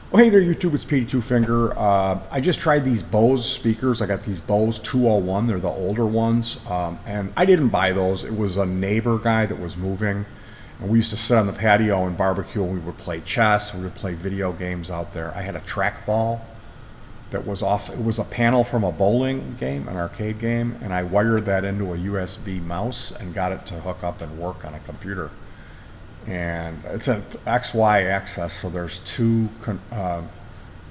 Oh, hey there, YouTube. It's Petey Two Finger. I just tried these Bose speakers. I got these Bose 201. They're the older ones. And I didn't buy those. It was a neighbor guy that was moving. And we used to sit on the patio and barbecue, and we would play chess. We would play video games out there. I had a trackball that was off. It was a panel from a bowling game, an arcade game. And I wired that into a USB mouse and got it to hook up and work on a computer. And it's an XY axis, so there's two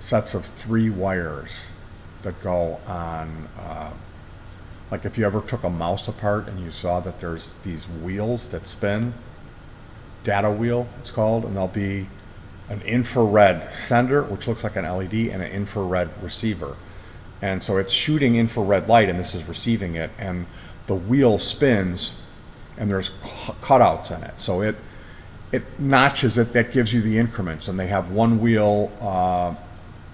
sets of three wires that go on. Like if you ever took a mouse apart and you saw that there's these wheels that spin, data wheel it's called, and there'll be an infrared sender, which looks like an LED, and an infrared receiver. And so it's shooting infrared light, and this is receiving it, and the wheel spins, and there's cutouts in it. So it notches it, that gives you the increments, and they have one wheel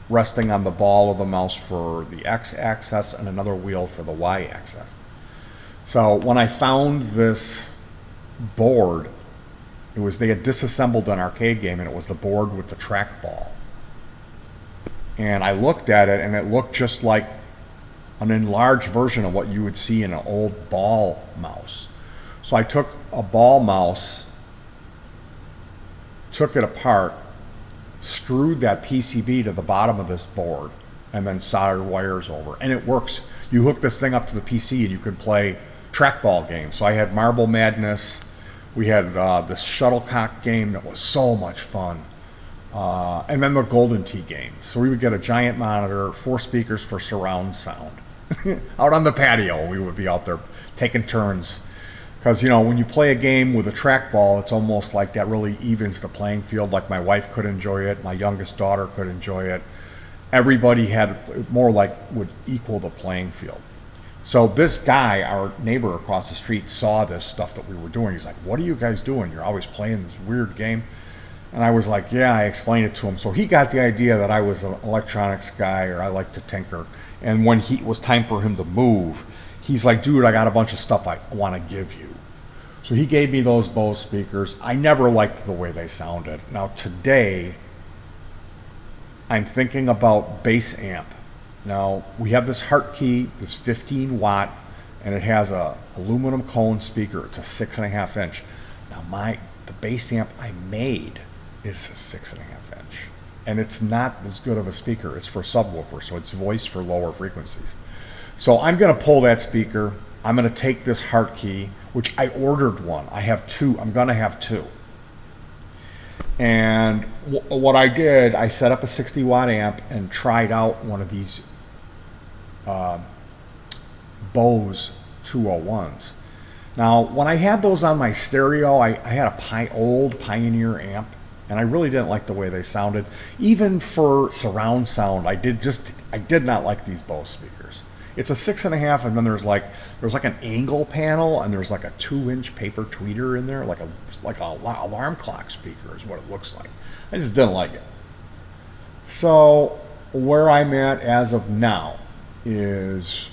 resting on the ball of the mouse for the x-axis and another wheel for the y-axis. So when I found this board, they had disassembled an arcade game, and it was the board with the trackball. And I looked at it, and it looked just like an enlarged version of what you would see in an old ball mouse. So I took a ball mouse, took it apart, screwed that PCB to the bottom of this board, and then soldered wires over. And it works. You hook this thing up to the PC and you could play trackball games. So I had Marble Madness. We had this shuttlecock game that was so much fun. And then the Golden Tee games. So we would get a giant monitor, 4 speakers for surround sound. Out on the patio, we would be out there taking turns. Because, when you play a game with a trackball, it's almost like that really evens the playing field. Like my wife could enjoy it, my youngest daughter could enjoy it. Everybody had more like would equal the playing field. So this guy, our neighbor across the street, saw this stuff that we were doing. He's like, "What are you guys doing? You're always playing this weird game." And I was like, "Yeah," I explained it to him. So he got the idea that I was an electronics guy, or I like to tinker. And when it was time for him to move, he's like, "Dude, I got a bunch of stuff I want to give you." So he gave me those Bose speakers. I never liked the way they sounded. Now today, I'm thinking about bass amp. Now we have this Hartkey, this 15 watt, and it has a aluminum cone speaker. It's a 6.5 inch. Now the bass amp I made is a 6.5 inch, and it's not as good of a speaker. It's for subwoofer, so it's voice for lower frequencies. So I'm going to pull that speaker. I'm going to take this Hartkey, which I ordered one. I have 2. I'm going to have 2. And what I did, I set up a 60 watt amp and tried out one of these Bose 201s. Now, when I had those on my stereo, I had a old Pioneer amp, and I really didn't like the way they sounded. Even for surround sound, I did not like these Bose speakers. It's a 6.5, and then there's like an angle panel, and there's like a 2-inch paper tweeter in there, like a alarm clock speaker is what it looks like. I just didn't like it. So where I'm at as of now is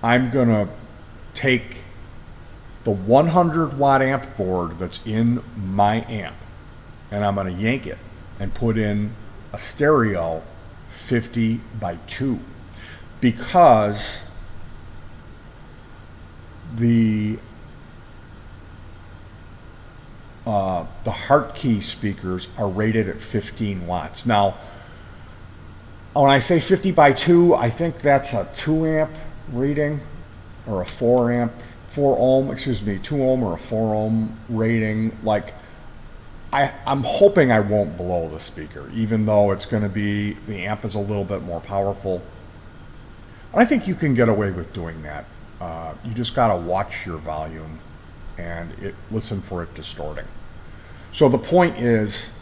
I'm gonna take the 100 watt amp board that's in my amp, and I'm gonna yank it and put in a stereo 50 by 2. Because the Hartkey speakers are rated at 15 watts. Now, when I say 50 by 2, I think that's a 2 amp rating, or a 2 ohm or a 4 ohm rating. Like, I'm hoping I won't blow the speaker, even though the amp is a little bit more powerful. I think you can get away with doing that. You just got to watch your volume and listen for it distorting. So the point is,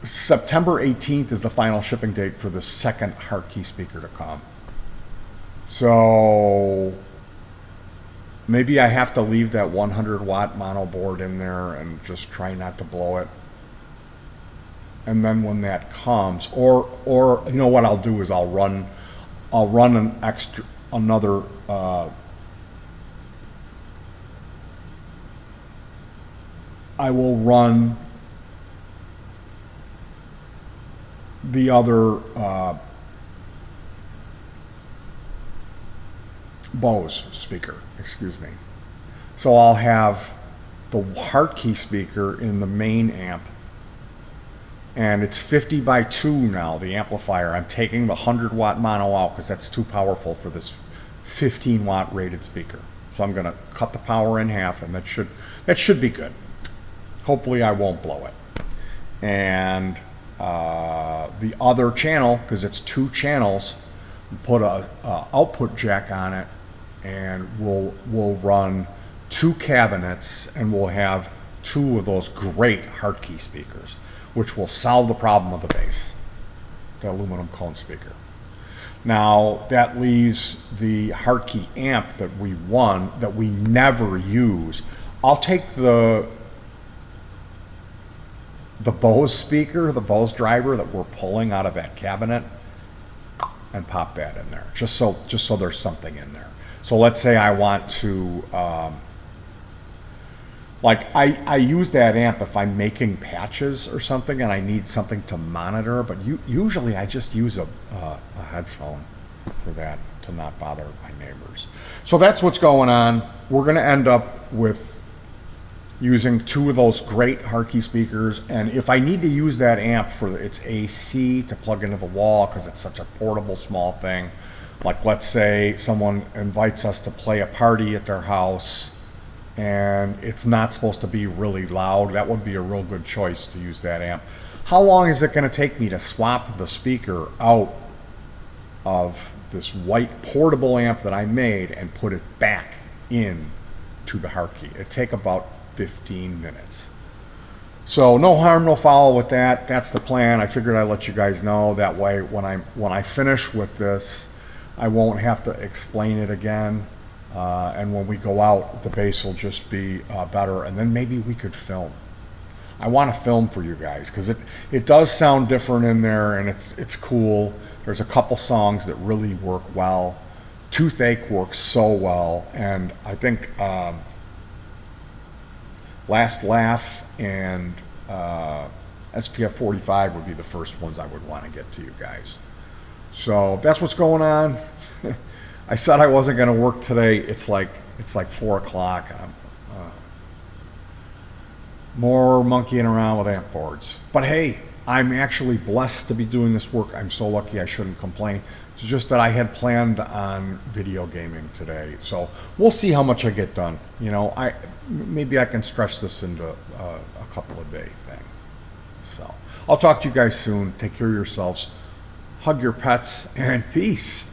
September 18th is the final shipping date for the second Hartkey speaker to come. So maybe I have to leave that 100 watt mono board in there and just try not to blow it. And then when that comes, or what I'll do is I'll run another I will run the other Bose speaker, excuse me. So I'll have the Hartkey speaker in the main amp, and it's 50 by 2 now, the amplifier. I'm taking the 100-watt mono out because that's too powerful for this 15-watt rated speaker. So I'm going to cut the power in half, and that should be good. Hopefully I won't blow it. And the other channel, because it's 2 channels, put a output jack on it, and we'll run 2 cabinets, and we'll have 2 of those great Hartkey speakers, which will solve the problem of the bass, the aluminum cone speaker. Now that leaves the Hartkey amp that we won, that we never use. I'll take the Bose speaker, the Bose driver that we're pulling out of that cabinet, and pop that in there, just so there's something in there. So let's say I want to, like I use that amp if I'm making patches or something and I need something to monitor, but usually I just use a headphone for that to not bother my neighbors. So that's what's going on. We're gonna end up with using 2 of those great Hartkey speakers, and if I need to use that amp for its AC to plug into the wall because it's such a portable small thing, like let's say someone invites us to play a party at their house and it's not supposed to be really loud, that would be a real good choice to use that amp. How long is it going to take me to swap the speaker out of this white portable amp that I made and put it back in to the Hartkey? It'd take about 15 minutes. So no harm, no foul with that. That's the plan. I figured I'd let you guys know. That way when I finish with this, I won't have to explain it again. And when we go out, the bass will just be better. And then maybe we could film. I want to film for you guys because it does sound different in there, and it's cool. There's a couple songs that really work well. Toothache works so well, and I think Last Laugh and SPF 45 would be the first ones I would want to get to you guys. So that's what's going on. I said I wasn't going to work today. It's like 4 o'clock, and I'm more monkeying around with amp boards. But hey, I'm actually blessed to be doing this work. I'm so lucky I shouldn't complain. It's just that I had planned on video gaming today, so we'll see how much I get done. You know, maybe I can stretch this into a couple of day thing. So I'll talk to you guys soon. Take care of yourselves. Hug your pets, and peace.